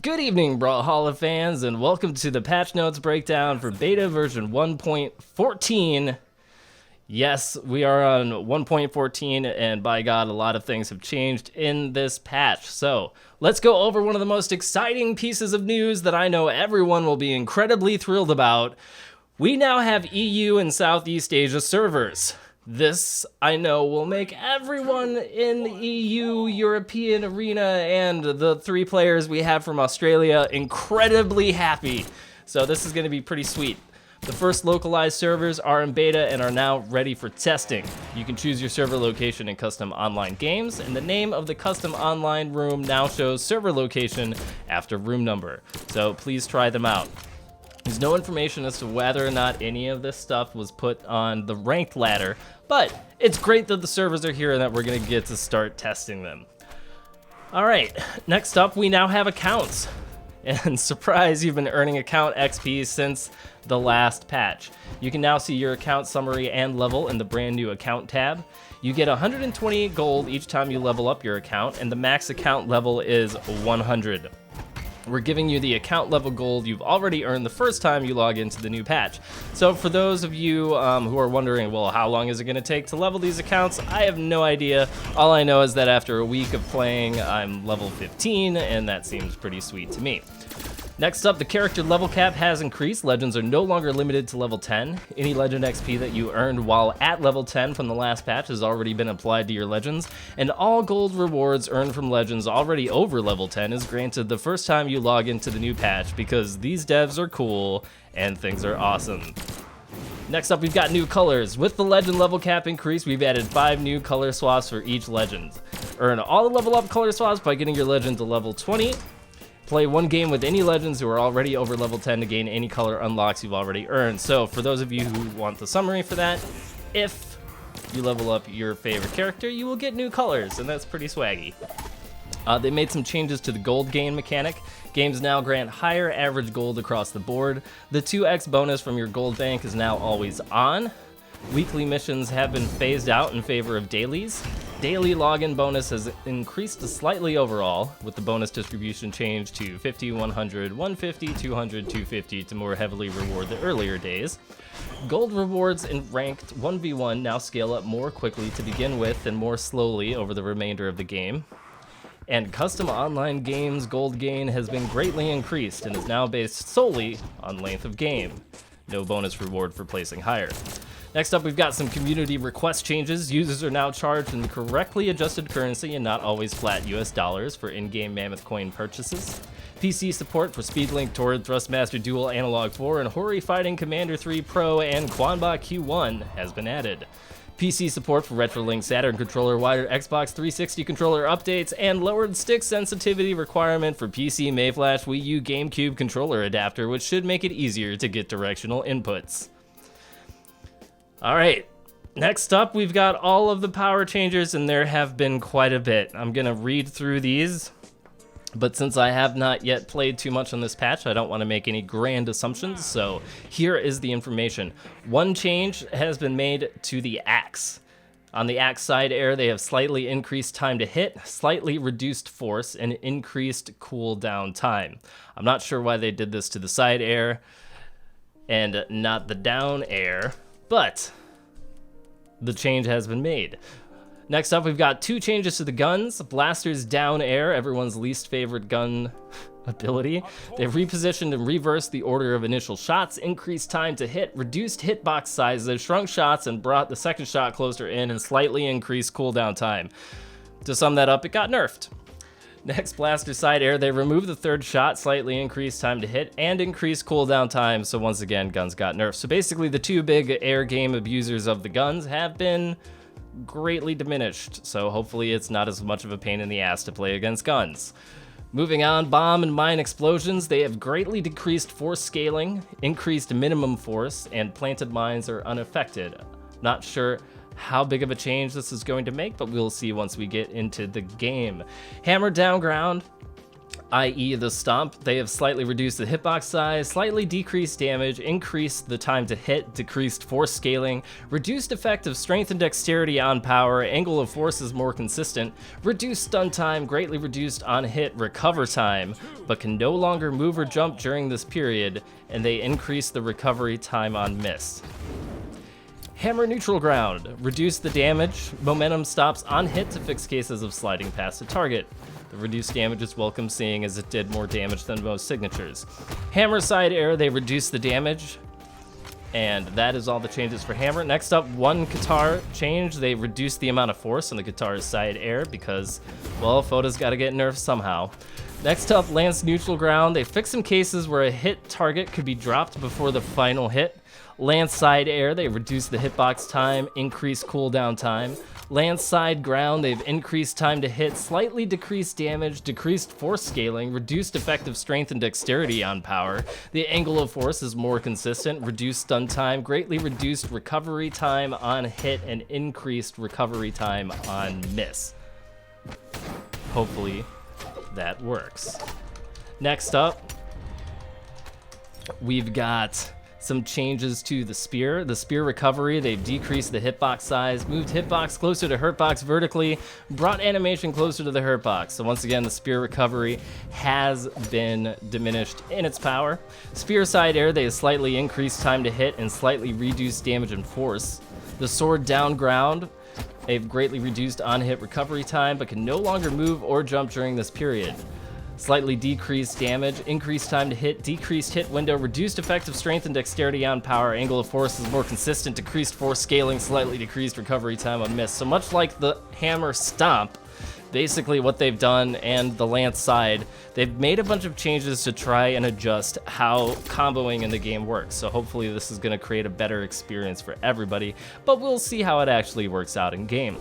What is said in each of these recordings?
Good evening, Brawlhalla fans, and welcome to the patch notes breakdown for beta version 1.14. Yes, we are on 1.14, and by God, a lot of things have changed in this patch. So, let's go over one of the most exciting pieces of news that I know everyone will be incredibly thrilled about. We now have EU and Southeast Asia servers. This, I know, will make everyone in the EU, European arena, and the 3 players we have from Australia incredibly happy. So this is going to be pretty sweet. The first localized servers are in beta and are now ready for testing. You can choose your server location in custom online games, and the name of the custom online room now shows server location after room number. So please try them out. There's no information as to whether or not any of this stuff was put on the ranked ladder, but it's great that the servers are here and that we're going to get to start testing them. Alright, next up we now have accounts. And surprise, you've been earning account XP since the last patch. You can now see your account summary and level in the brand new account tab. You get 128 gold each time you level up your account, and the max account level is 100. We're giving you the account level gold you've already earned the first time you log into the new patch. So for those of you who are wondering, well, how long is it going to take to level these accounts? I have no idea. All I know is that after a week of playing, I'm level 15, and that seems pretty sweet to me. Next up, the character level cap has increased. Legends are no longer limited to level 10. Any legend XP that you earned while at level 10 from the last patch has already been applied to your legends, and all gold rewards earned from legends already over level 10 is granted the first time you log into the new patch, because these devs are cool and things are awesome. Next up, we've got new colors. With the legend level cap increase, we've added 5 new color swaps for each legend. Earn all the level up color swaps by getting your legend to level 20. Play 1 game with any legends who are already over level 10 to gain any color unlocks you've already earned. So for those of you who want the summary for that, if you level up your favorite character, you will get new colors, and that's pretty swaggy. They made some changes to the gold gain mechanic. Games now grant higher average gold across the board. The 2x bonus from your gold bank is now always on. Weekly missions have been phased out in favor of dailies. Daily login bonus has increased slightly overall, with the bonus distribution changed to 50, 100, 150, 200, 250 to more heavily reward the earlier days. Gold rewards in ranked 1v1 now scale up more quickly to begin with and more slowly over the remainder of the game. And custom online games gold gain has been greatly increased and is now based solely on length of game. No bonus reward for placing higher. Next up, we've got some community request changes. Users are now charged in the correctly adjusted currency and not always flat US dollars for in-game Mammoth Coin purchases. PC support for Speedlink, Torrid, Thrustmaster Dual, Analog 4, and Hori Fighting Commander 3 Pro and Quanbot Q1 has been added. PC support for Retrolink Saturn controller, wider Xbox 360 controller updates, and lowered stick sensitivity requirement for PC, Mayflash, Wii U, GameCube controller adapter, which should make it easier to get directional inputs. Alright, next up we've got all of the power changes, and there have been quite a bit. I'm gonna read through these, but since I have not yet played too much on this patch, I don't want to make any grand assumptions, so here is the information. 1 change has been made to the axe. On the axe side air, they have slightly increased time to hit, slightly reduced force, and increased cooldown time. I'm not sure why they did this to the side air and not the down air, but the change has been made. Next up, we've got 2 changes to the guns. Blaster's down air, everyone's least favorite gun ability. They've repositioned and reversed the order of initial shots, increased time to hit, reduced hitbox sizes, shrunk shots, and brought the second shot closer in, and slightly increased cooldown time. To sum that up, it got nerfed. Next, Blaster side air, they removed the 3rd shot, slightly increased time to hit, and increased cooldown time, so once again, guns got nerfed. So basically, the 2 big air game abusers of the guns have been greatly diminished, so hopefully it's not as much of a pain in the ass to play against guns. Moving on, bomb and mine explosions, they have greatly decreased force scaling, increased minimum force, and planted mines are unaffected. Not sure how big of a change this is going to make, but we'll see once we get into the game. Hammer down ground, i.e. the stomp, they have slightly reduced the hitbox size, slightly decreased damage, increased the time to hit, decreased force scaling, reduced effective strength and dexterity on power, angle of force is more consistent, reduced stun time, greatly reduced on hit recover time, but can no longer move or jump during this period, and they increase the recovery time on miss. Hammer neutral ground, reduce the damage, momentum stops on hit to fix cases of sliding past a target. The reduced damage is welcome, seeing as it did more damage than most signatures. Hammer side air, they reduce the damage, and that is all the changes for hammer. Next up, one guitar change, they reduce the amount of force on the guitar's side air because, well, Photo's gotta get nerfed somehow. Next up, lance neutral ground, they fix some cases where a hit target could be dropped before the final hit. Lance side air, they reduce the hitbox time, increase cooldown time. Lance side ground, they've increased time to hit, slightly decreased damage, decreased force scaling, reduced effective strength and dexterity on power. The angle of force is more consistent, reduced stun time, greatly reduced recovery time on hit, and increased recovery time on miss. Hopefully that works. Next up, we've got some changes to the spear. The spear recovery, they've decreased the hitbox size, moved hitbox closer to hurtbox vertically, brought animation closer to the hurtbox. So once again, the spear recovery has been diminished in its power. Spear side air, they have slightly increased time to hit and slightly reduced damage and force. The sword down ground, they've greatly reduced on-hit recovery time, but can no longer move or jump during this period. Slightly decreased damage, increased time to hit, decreased hit window, reduced effective strength and dexterity on power, angle of force is more consistent, decreased force scaling, slightly decreased recovery time on miss. So much like the hammer stomp, basically what they've done, and the lance side, they've made a bunch of changes to try and adjust how comboing in the game works. So hopefully this is going to create a better experience for everybody, but we'll see how it actually works out in game.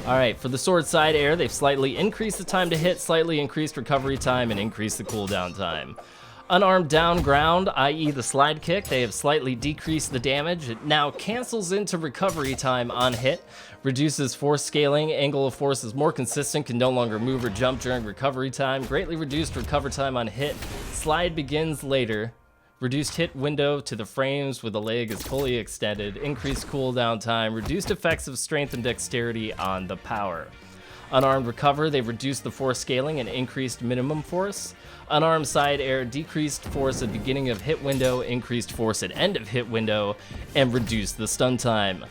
Alright, for the sword side air, they've slightly increased the time to hit, slightly increased recovery time, and increased the cooldown time. Unarmed down ground, i.e. the slide kick, they have slightly decreased the damage. It now cancels into recovery time on hit, reduces force scaling, angle of force is more consistent, can no longer move or jump during recovery time, greatly reduced recover time on hit, slide begins later. Reduced hit window to the frames where the leg is fully extended, increased cooldown time, reduced effects of strength and dexterity on the power. Unarmed recover, they've reduced the force scaling and increased minimum force. Unarmed side air, decreased force at beginning of hit window, increased force at end of hit window, and reduced the stun time.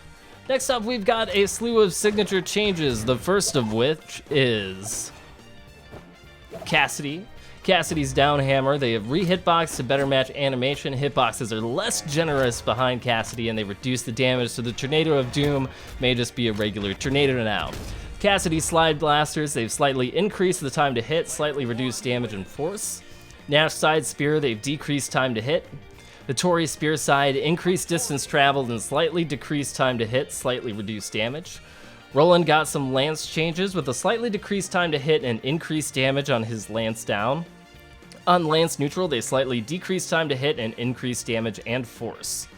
Next up, we've got a slew of signature changes, the first of which is Cassidy. Cassidy's down hammer, they have re-hitbox to better match animation. Hitboxes are less generous behind Cassidy, and they reduce the damage, so the Tornado of Doom may just be a regular tornado now. Cassidy slide blasters, they've slightly increased the time to hit, slightly reduced damage and force. Nash side spear, they've decreased time to hit. The Tory spear side, increased distance traveled and slightly decreased time to hit, slightly reduced damage. Roland got some lance changes with a slightly decreased time to hit and increased damage on his lance down. On lance neutral, they slightly decreased time to hit and increased damage and force.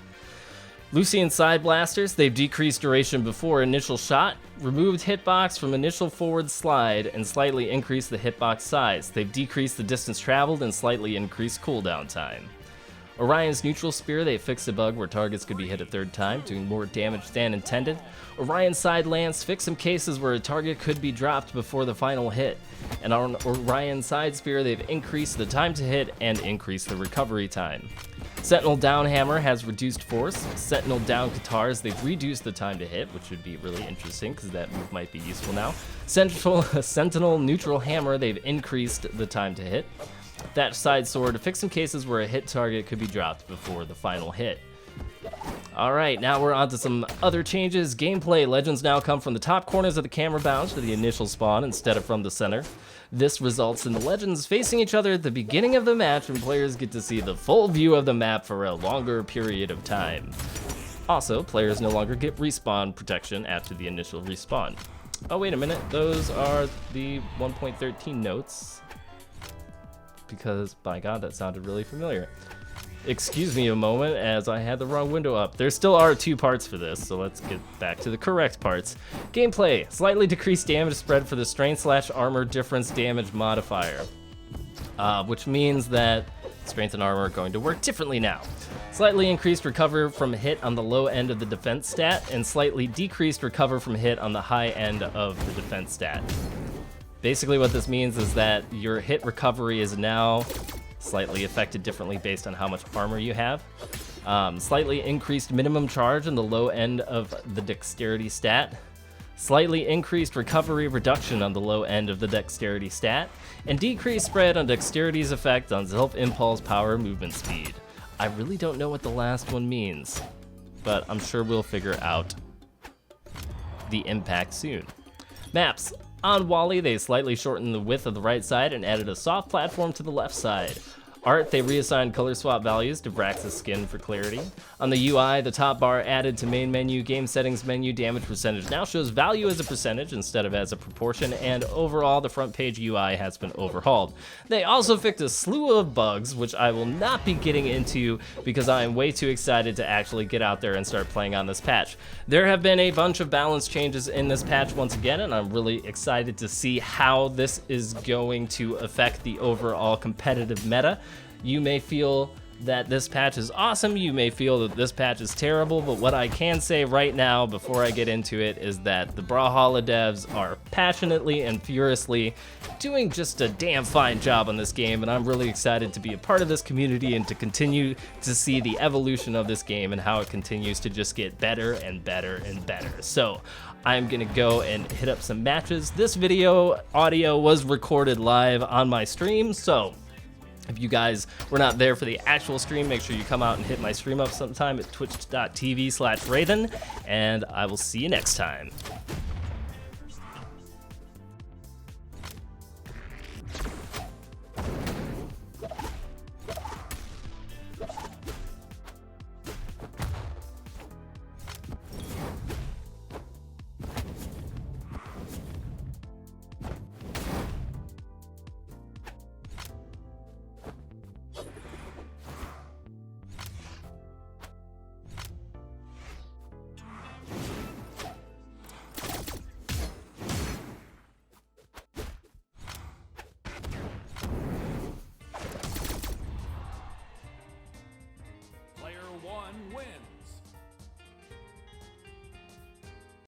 Lucian side blasters, they've decreased duration before initial shot, removed hitbox from initial forward slide, and slightly increased the hitbox size. They've decreased the distance traveled and slightly increased cooldown time. Orion's neutral spear, they fixed a bug where targets could be hit a third time, doing more damage than intended. Orion's side lance fixed some cases where a target could be dropped before the final hit. And on Orion's side spear, they've increased the time to hit and increased the recovery time. Sentinel down hammer has reduced force. Sentinel down guitars, they've reduced the time to hit, which would be really interesting because that move might be useful now. Sentinel neutral hammer, they've increased the time to hit. That side sword to fix some cases where a hit target could be dropped before the final hit. Alright, now we're on to some other changes. Gameplay, legends now come from the top corners of the camera bounce to the initial spawn instead of from the center. This results in the legends facing each other at the beginning of the match, and players get to see the full view of the map for a longer period of time. Also, players no longer get respawn protection after the initial respawn. Oh, wait a minute, those are the 1.13 notes. Because, by God, that sounded really familiar. Excuse me a moment, as I had the wrong window up. There still are 2 parts for this, so let's get back to the correct parts. Gameplay, slightly decreased damage spread for the strength/armor difference damage modifier. which means that strength and armor are going to work differently now. Slightly increased recover from hit on the low end of the defense stat, and slightly decreased recover from hit on the high end of the defense stat. Basically what this means is that your hit recovery is now slightly affected differently based on how much armor you have. Slightly increased minimum charge on the low end of the dexterity stat. Slightly increased recovery reduction on the low end of the dexterity stat, and decreased spread on dexterity's effect on self-impulse, power, movement speed. I really don't know what the last one means, but I'm sure we'll figure out the impact soon. Maps. On Wally, they slightly shortened the width of the right side and added a soft platform to the left side. Art, they reassigned color swap values to Brax's skin for clarity. On the UI, the top bar added to main menu, game settings menu, damage percentage now shows value as a percentage instead of as a proportion, and overall the front page UI has been overhauled. They also fixed a slew of bugs, which I will not be getting into because I am way too excited to actually get out there and start playing on this patch. There have been a bunch of balance changes in this patch once again, and I'm really excited to see how this is going to affect the overall competitive meta. You may feel that this patch is awesome, you may feel that this patch is terrible, but what I can say right now before I get into it is that the Brawlhalla devs are passionately and furiously doing just a damn fine job on this game, and I'm really excited to be a part of this community and to continue to see the evolution of this game and how it continues to just get better and better and better. So I'm gonna go and hit up some matches. This video audio was recorded live on my stream, so if you guys were not there for the actual stream, make sure you come out and hit my stream up sometime at twitch.tv/Raidhyn, and I will see you next time.